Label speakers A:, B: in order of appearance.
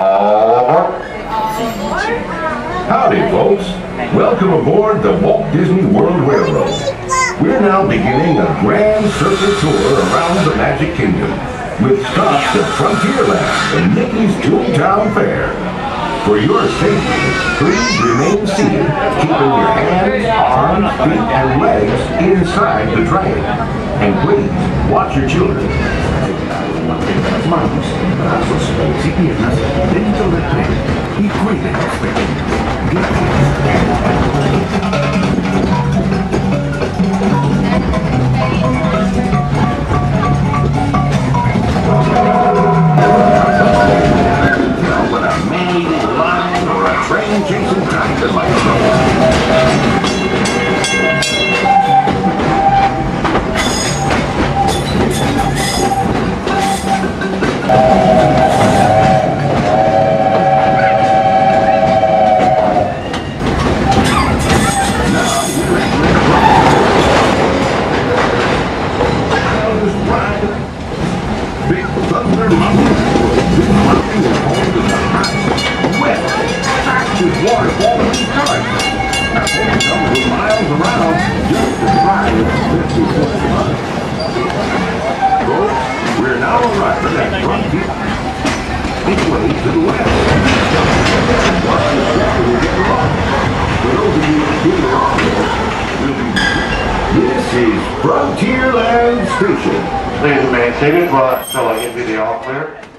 A: All aboard. Howdy, folks. Welcome aboard the Walt Disney World Railroad. We're now beginning a grand circle tour around the Magic Kingdom with stops at Frontierland and Mickey's Toontown Faire. For your safety, please remain seated, keeping your hands, arms, feet, and legs inside the train. And please, watch your children.
B: Manos, brazos y piernas dentro del tren y cuiden a los pequeños. Now when a man-eating lion or a train-chasing tiger like we're now arriving at Frontier. Each way to the west. Watch the step will get along. For those of you who get along, this is Frontierland Station.
C: Please remain seated while I get the all clear.